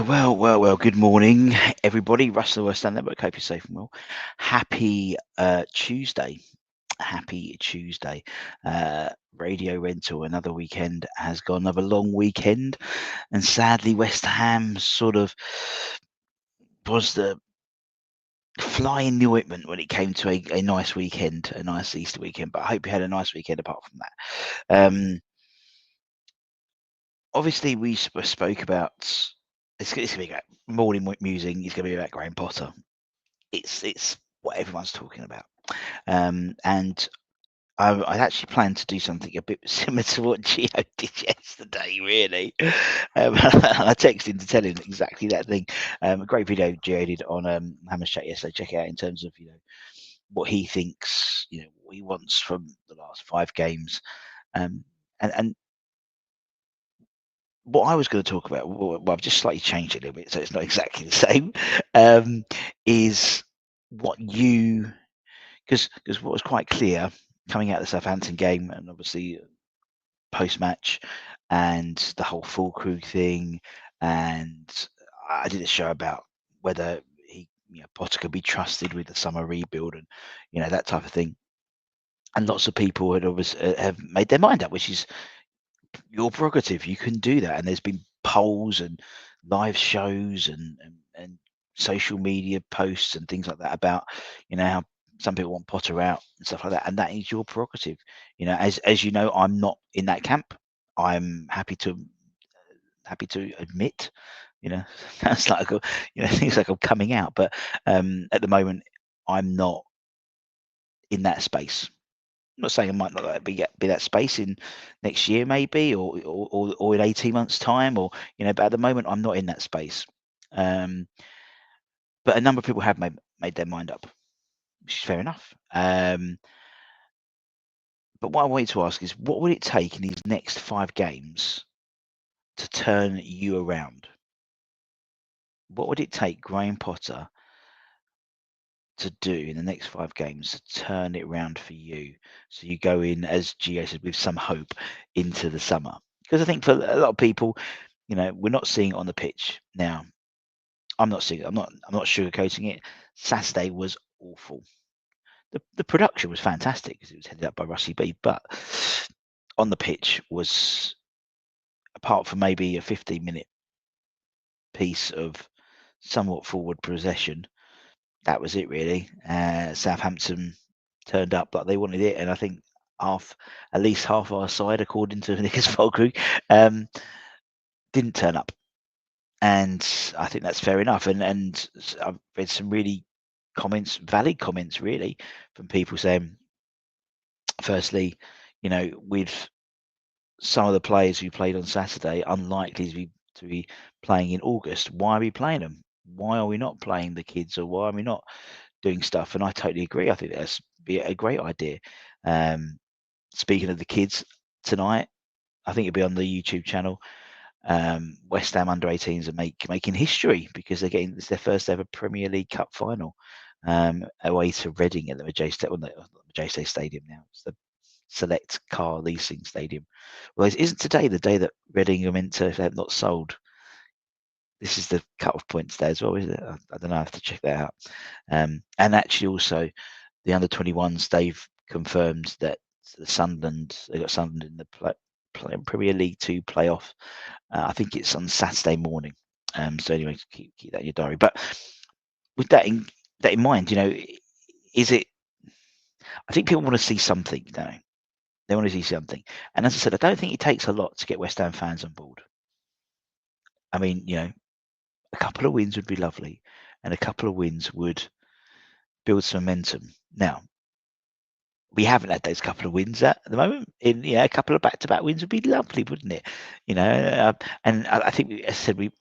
Well. Good morning, everybody. Russell West End Network. Hope you're safe and well. Happy Tuesday. Happy Tuesday. Radio Rental. Another weekend has gone. Another long weekend, and sadly, West Ham sort of was the fly in the ointment when it came to a nice weekend, a nice Easter weekend. But I hope you had a nice weekend apart from that. Obviously, we spoke about. It's going to be about morning musing. It's going to be about Graham Potter. It's what everyone's talking about. And I actually plan to do something a bit similar to what Gio did yesterday, really. I texted him to tell him exactly that thing. A great video Gio did on Hammer's Chat yesterday. Check it out in terms of what he thinks, what he wants from the last 5 games. And what I was going to talk about, well, I've just slightly changed it a little bit, so it's not exactly the same, is what you, because what was quite clear coming out of the Southampton game, and obviously post-match, and the whole full crew thing, and I did a show about whether Potter could be trusted with the summer rebuild and that type of thing, and lots of people had obviously have made their mind up, which is your prerogative. You can do that, and there's been polls and live shows and social media posts and things like that about how some people want Potter out and stuff like that, and that is your prerogative. As you know, I'm not in that camp. I'm happy to admit, that's like things like I'm coming out, but at the moment I'm not in that space. I'm not saying I might not be that space in next year, maybe, or in 18 months' time, or but at the moment I'm not in that space. But a number of people have made their mind up, which is fair enough. But what I wanted to ask is, what would it take in these next 5 games to turn you around? What would it take Graham Potter to do in the next 5 games to turn it around for you, so you go in, as Gio said, with some hope into the summer? Because I think for a lot of people, we're not seeing it on the pitch now. I'm not seeing it. I'm not sugarcoating it. Saturday was awful. The production was fantastic because it was headed up by Russyb, but on the pitch was, apart from maybe a 15-minute piece of somewhat forward possession, that was it really. Southampton turned up like they wanted it, and I think at least half our side, according to Nick's Volkru, didn't turn up, and I think that's fair enough. And I've read some really valid comments, really, from people saying, firstly, with some of the players who played on Saturday unlikely to be playing in August, why are we playing them? Why are we not playing the kids, or why are we not doing stuff? And I totally agree. I think that's be a great idea. Speaking of the kids, tonight, I think it'll be on the YouTube channel. West Ham under-18s are making history because it's their first ever Premier League Cup final, away to Reading at the Majestic Stadium now. It's the Select Car Leasing Stadium. Well, isn't today the day that Reading are meant to, if they have not sold? This is the cut-off point today as well, isn't it? I don't know. I have to check that out. And actually, also the under-21s, they've confirmed that they got Sunderland in the Premier League 2 playoff. I think it's on Saturday morning. So anyway, keep that in your diary. But with that in mind, is it? I think people want to see something, don't they? They want to see something. And as I said, I don't think it takes a lot to get West Ham fans on board. I mean, a couple of wins would be lovely, and a couple of wins would build some momentum. Now, we haven't had those couple of wins at the moment. A couple of back-to-back wins would be lovely, wouldn't it? And I think, as I said,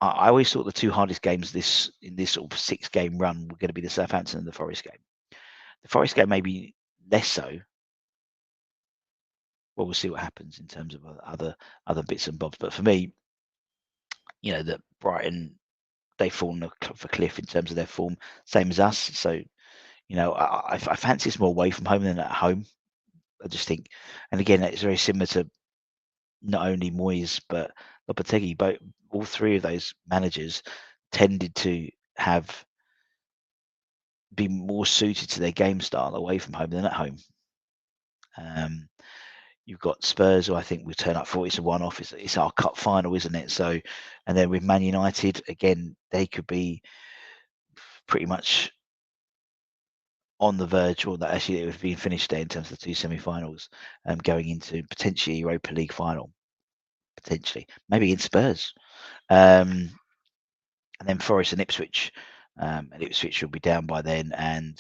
I always thought the 2 hardest games in this sort of 6-game run were going to be the Southampton and the Forest game. The Forest game maybe less so. Well, we'll see what happens in terms of other bits and bobs. But for me, that Brighton, they've fallen off a cliff in terms of their form, same as us. So, I fancy it's more away from home than at home. I just think, and again, it's very similar to not only Moyes but Lopetegui. But all three of those managers tended to have be more suited to their game style away from home than at home. Um, you've got Spurs, who I think will turn up for. It's a one-off. It's our cup final, isn't it? So, and then with Man United, again, they could be pretty much on the verge, or that actually it was being finished there in terms of the two semi-finals, going into potentially Europa League final, potentially maybe in Spurs, and then Forest and Ipswich. And Ipswich will be down by then, and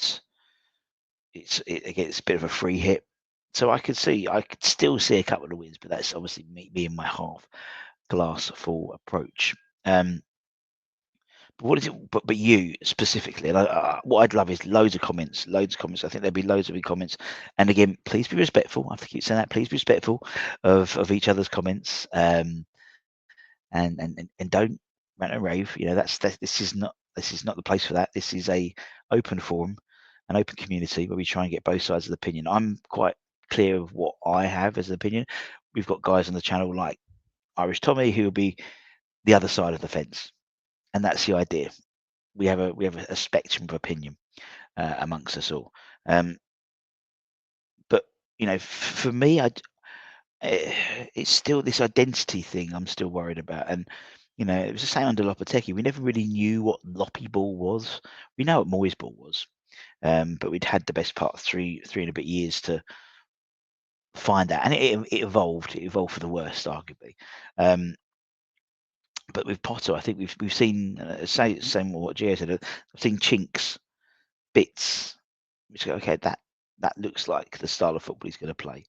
again, it's a bit of a free hit. So I could still see a couple of wins, but that's obviously me and my half glass full approach. But what is it? But you specifically, and what I'd love is loads of comments. I think there'll be loads of big comments. And again, please be respectful. I have to keep saying that. Please be respectful of each other's comments. And don't rant and rave. You know, this is not the place for that. This is a open forum, an open community where we try and get both sides of the opinion. I'm quite clear of what I have as an opinion. We've got guys on the channel like Irish Tommy who will be the other side of the fence, and that's the idea. We have a spectrum of opinion amongst us all. But you know, for me, it's still this identity thing I'm still worried about. And you know, it was the same under Lopetegui. We never really knew what Loppy ball was. We know what Moyes ball was, but we'd had the best part of three and a bit years to find out, and it evolved. It evolved for the worst, arguably. But with Potter, I think we've seen same what Gio said. I've seen chinks, bits. Which go, okay, that looks like the style of football he's going to play,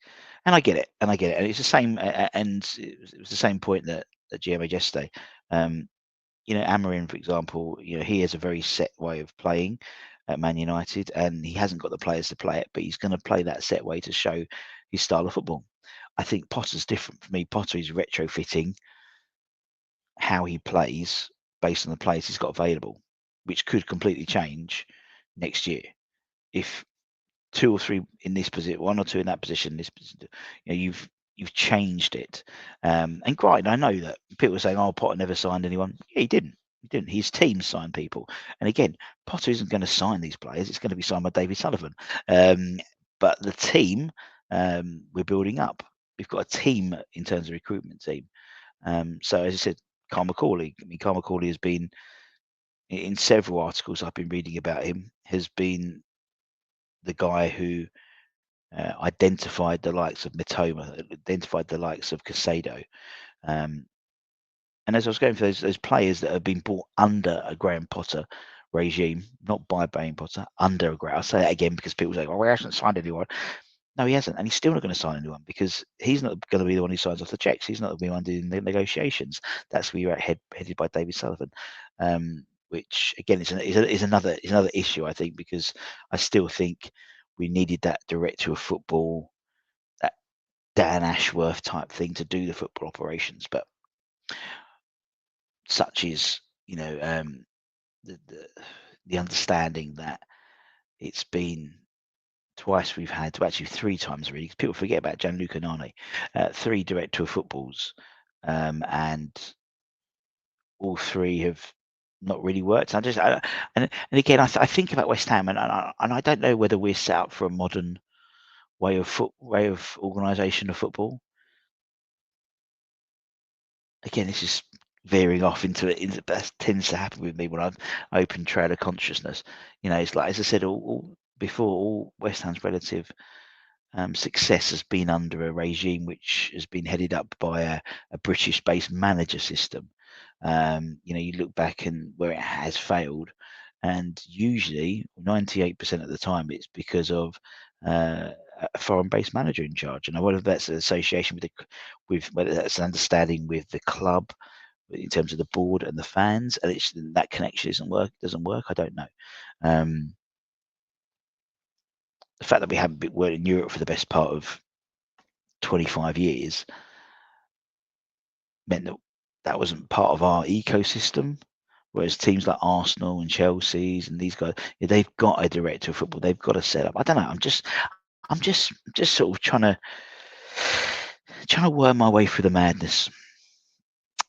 and I get it, and it's the same. And it was the same point that Gio made yesterday. You know, Amorim, for example, you know, he has a very set way of playing at Man United, and he hasn't got the players to play it, but he's going to play that set way to show his style of football. I think Potter's different for me. Potter is retrofitting how he plays based on the players he's got available, which could completely change next year if two or three in this position, one or two in that position, this position, you know, you've changed it. And granted, I know that people are saying, "Oh, Potter never signed anyone." Yeah, he didn't. He didn't. His team signed people. And again, Potter isn't going to sign these players. It's going to be signed by David Sullivan. But the team we're building up. We've got a team in terms of recruitment team. So as I said, Carl McCauley. I mean, Carl McCauley has been in several articles I've been reading about him. Has been the guy who identified the likes of Mitoma, identified the likes of Casado. And as I was going for those players that have been brought under a Graham Potter regime, not by Graham Potter, under a Graham. I'll say that again because people say, "Oh, he hasn't signed anyone." No, he hasn't, and he's still not going to sign anyone because he's not going to be the one who signs off the checks. He's not going to be the one doing the negotiations. That's where you're headed by David Sullivan, which again is another issue, I think, because I still think we needed that director of football, that Dan Ashworth type thing to do the football operations. But such is, you know, the understanding that it's been twice we've had, well, actually three times really, because people forget about Gianluca Nani, three director of footballs, and all three have not really worked. And again, I think about West Ham, and I don't know whether we're set up for a modern way of organisation of football. Again, this is veering off into that tends to happen with me when I've open trail of consciousness. You know, it's like, as I said, all West Ham's relative success has been under a regime which has been headed up by a British-based manager system. You know, you look back and where it has failed, and usually 98% of the time it's because of a foreign-based manager in charge. And whether that's an association with whether that's an understanding with the club in terms of the board and the fans, and that connection doesn't work. I don't know. The fact that we haven't been in Europe for the best part of 25 years meant that that wasn't part of our ecosystem. Whereas teams like Arsenal and Chelsea's and these guys, they've got a director of football. They've got a setup. I don't know. I'm just sort of trying to worm my way through the madness.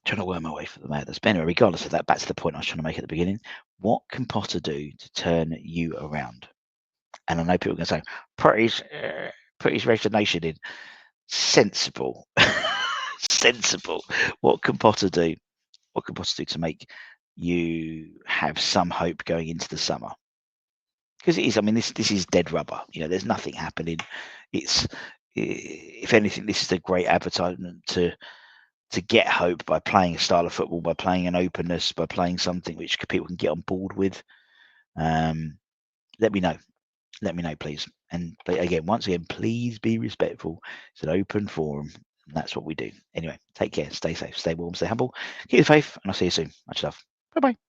Trying to work my way for the madness. But anyway, regardless of that, back to the point I was trying to make at the beginning. What can Potter do to turn you around? And I know people are going to say, put his resignation in. Sensible. Sensible. What can Potter do? What can Potter do to make you have some hope going into the summer? Because it is, I mean, this is dead rubber. You know, there's nothing happening. It's, if anything, this is a great advertisement to get hope by playing a style of football, by playing an openness, by playing something which people can get on board with. Let me know. Let me know, please. And again, once again, please be respectful. It's an open forum, and that's what we do. Anyway, take care, stay safe, stay warm, stay humble, keep the faith, and I'll see you soon. Much love. Bye bye.